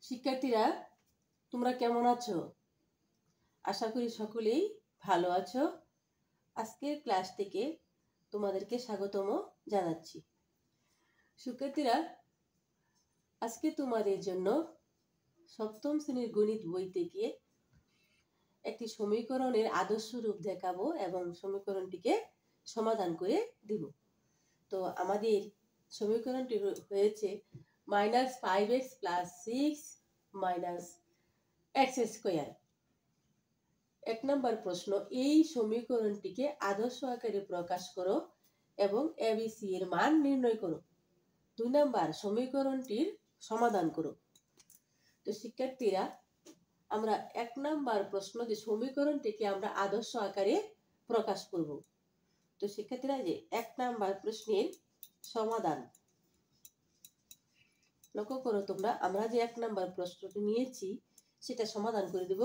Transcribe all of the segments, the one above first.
শিক্ষার্থীরা তোমরা কেমন আছো? আশা করি সকলেই ভালো আছো। আজকের ক্লাস থেকে তোমাদেরকে স্বাগতম জানাচ্ছি। শিক্ষার্থীরা, আজকে তোমাদের জন্য সপ্তম শ্রেণীর গণিত বই থেকে একটি সমীকরণের আদর্শ রূপ দেখাবো এবং সমীকরণটিকে সমাধান করে দিব। তো আমাদের সমীকরণটি হয়েছে -5x + 6 - x স্কয়ার। 1 নম্বর প্রশ্ন, এই সমীকরণটিকে আদর্শ আকারে প্রকাশ করো এবং এবিসি এর মান নির্ণয় করো। 2 নম্বর, সমীকরণটির সমাধান করো। তো শিক্ষার্থীরা, আমরা 1 নম্বর প্রশ্ন যে সমীকরণটিকে আমরা আদর্শ আকারে প্রকাশ করব। তো শিক্ষার্থীরা, যে 1 নম্বর প্রশ্নের সমাধান লক্ষ্য করো তোমরা, আমরা যে 1 নম্বর প্রশ্নটি নিয়েছি সেটা সমাধান করে দেব।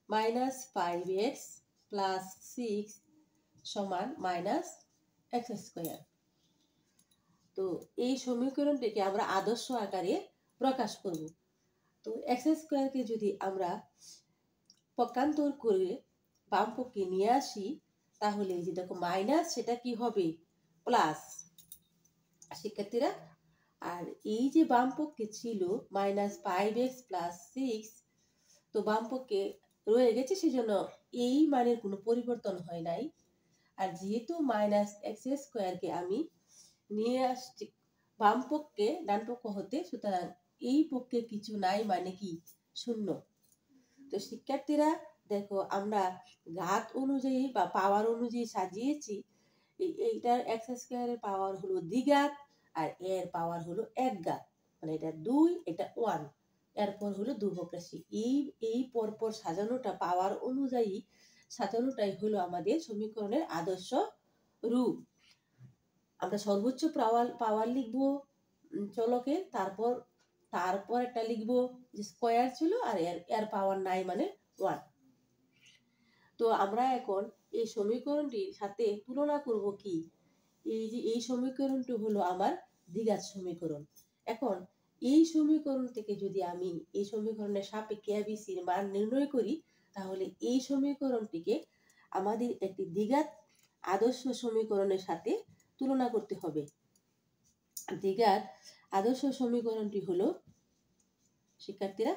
-5x + 6 - x square. তো এই সমীকরণটিকে আমরা আদর্শ আকারে প্রকাশ করব। তো x স্কয়ারকে যদি আমরা পক্ষান্তর করে বাম পক্ষে নিয়ে আসি, তাহলে যে দেখো মাইনাস সেটা কি হবে? প্লাস। শিক্ষার্থীরা, আর এই যে বাম পক্ষে ছিল -5x + 6, তো বাম পক্ষে রয়ে গেছে, সেজন্য এই মানের কোনো পরিবর্তন হয় নাই। আর যেহেতু -x স্কয়ারকে আমি নিয়ে আসছি বাম পক্ষে ডান পক্ষ হতে, সুতরাং এই পক্ষে কিছু নাই, মানে কি? শূন্য। তো শিক্ষার্থীরা দেখো, আমরা ঘাত অনুযায়ী বা পাওয়ার অনুযায়ী সাজিয়েছি। এইটার x স্কয়ারের পাওয়ার হলো দ্বিঘাত আর এর পাওয়ার হলো একঘাত, মানে এটা 2, এটা 1, এরপর হলো ধ্রুবক রাশি। এই পরপর সাজানোটা, পাওয়ার অনুযায়ী সাজানোটাই হলো আমাদের সমীকরণের আদর্শ রূপ। আমরা সর্বোচ্চ পাওয়ার লিখবো চলকে, তারপর একটা লিখবো যে স্কয়ার ছিল আর এর পাওয়ার নাই, মানে 1। তো আমরা এখন এই সমীকরণটির সাথে তুলনা করব কি? এই সমীকরণটি হলো আমার দ্বিঘাত সমীকরণ। এখন এই সমীকরণ থেকে যদি আমি এই সমীকরণের সাপেক্ষে এবিসির মান নির্ণয় করি, তাহলে এই সমীকরণটিকে আমাদের একটি দ্বিঘাত আদর্শ সমীকরণের সাথে তুলনা করতে হবে। দ্বিঘাত আদর্শ সমীকরণটি হলো, শিক্ষার্থীরা,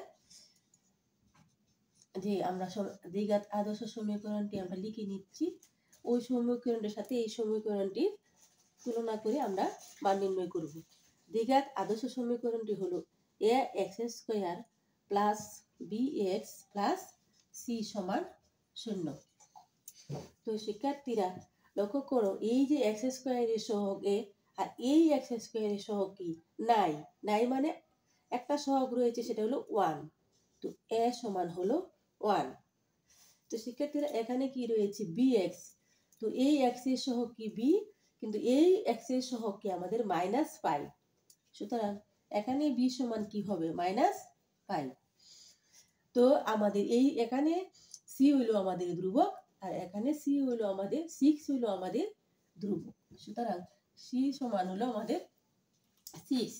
যে আমরা দ্বিঘাত আদর্শ সমীকরণটি আমরা লিখে নিচ্ছি। ওই সমীকরণটির সাথে এই সমীকরণটির তুলনা করে আমরা মান নির্ণয় করব। দ্বিঘাত আদর্শ সমীকরণটি হলো ax² + bx + c = 0। তো শিক্ষার্থীরা লক্ষ্য করো, এই যে x² এর সহগ a আর এই x² এর সহগ কি? নাই, মানে একটা সহগ রয়েছে, সেটা হলো 1। তো a সমান হলো 1। তো শিক্ষার্থীরা, এখানে কি রয়েছে? bx। তো এই x এর সহগ কি? b, কিন্তু এই x এর সহগ কি আমাদের -5। সুতরাং এখানে b সমান কি হবে? -5। তো আমাদের এখানে c হইলো আমাদের ধ্রুবক, আর এখানে c হইলো আমাদের 6 হইলো আমাদের ধ্রুবক। সুতরাং c সমান হলো আমাদের 6।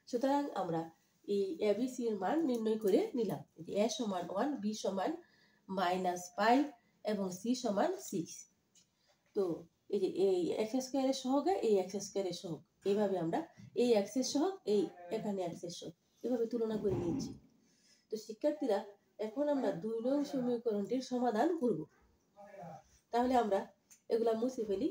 সুতরাং আমরা এই ABC এর মান নির্ণয় করে নিলাম। a সমান 1, b সমান -5 এবং c সমান 6। তো এই যে এই x স্কয়ারের সহগ, এই x স্কয়ারের সহগ, এইভাবে আমরা এই x এর সহগ, এখানে x এর সহগ, এভাবে তুলনা করে নিয়েছি। তো শিক্ষার্থীরা, এখন আমরা 2 নং সমীকরণটির সমাধান করব। তাহলে আমরা এগুলা মুছে ফেলি।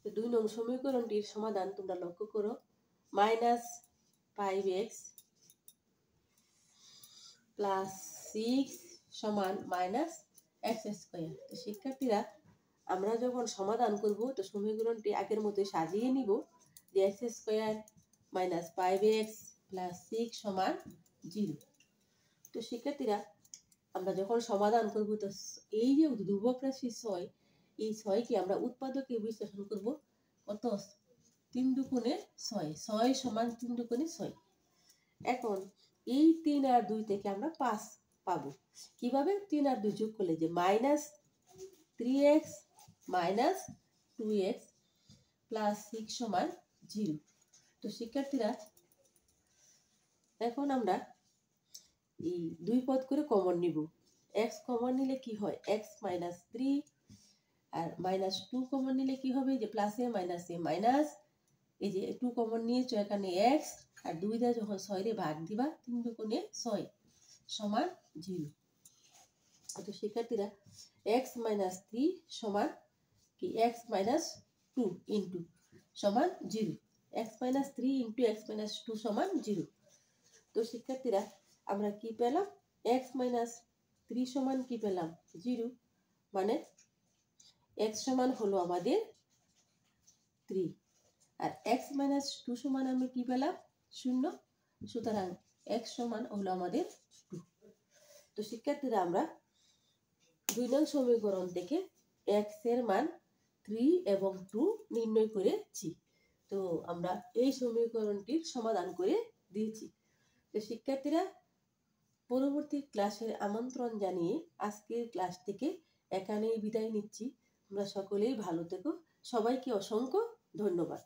তো 2 নং সমীকরণটির সমাধান তোমরা লক্ষ্য করো, -5x + 6 - x স্কয়ার। তো শিক্ষার্থীরা, আমরা যখন সমাধান করব, তো সমীকরণটি আগের মতো সাজিয়ে নিব যে x² - 5x + 6 = 0। তো শিক্ষার্থীরা, আমরা যখন সমাধান করব, তো এই যে ধ্রুবক রাশি 6, এই 6কে আমরা উৎপাদকে বিশ্লেষণ করব। কত? 3 দুগুণে 6, 6 সমান 3 দুগুণে 6। এখন এই 3 আর 2 থেকে আমরা 5 পাবো। কিভাবে? 3 আর 2 যোগ করলে যে -3x - 2x প্লাস 6 সমান 0। তো শিক্ষার্থীরা এখন আমরা এই দুই পদ করে কমন নিব। এক্স কমন নিলে কি হয়, এক্স মাইনাস 3, আর মাইনাস 2 কমন নিলে কি হবে, যে প্লাস এ মাইনাস, এই যে 2 কমন নিয়েছো এখানে এক্স, আর 2 দিয়ে যখন 6 রে ভাগ দিবা 3 দুগুণে 6 সমান 0। তো শিক্ষার্থীরা এক্স মাইনাস 3 সমান কি, এক্স মাইনাস 2 ইন্টু সমান 0, x minus 3 into x minus 2 সমান 0। তো শিক্ষার্থীরা আমরা কি পেলাম, এক্স মাইনাস 3 সমান কি পেলাম 0, মানে এক্স সমান হলো আমাদের 3, আর এক্স মাইনাস 2 সমান আমি কি পেলাম 0, সুতরাং এক্স সমান হলো আমাদের 2। তো শিক্ষার্থীরা আমরা 2 নং সমীকরণ থেকে এক্স এর মান 3 এবং 2 নির্ণয় করেছি। তো আমরা এই সমীকরণটির সমাধান করে দিয়েছি। তো শিক্ষার্থীরা পরবর্তী ক্লাসের আমন্ত্রণ জানিয়ে আজকের ক্লাস থেকে এখানেই বিদায় নিচ্ছি। তোমরা সকলেই ভালো থেকো, সবাইকে অসংখ্য ধন্যবাদ।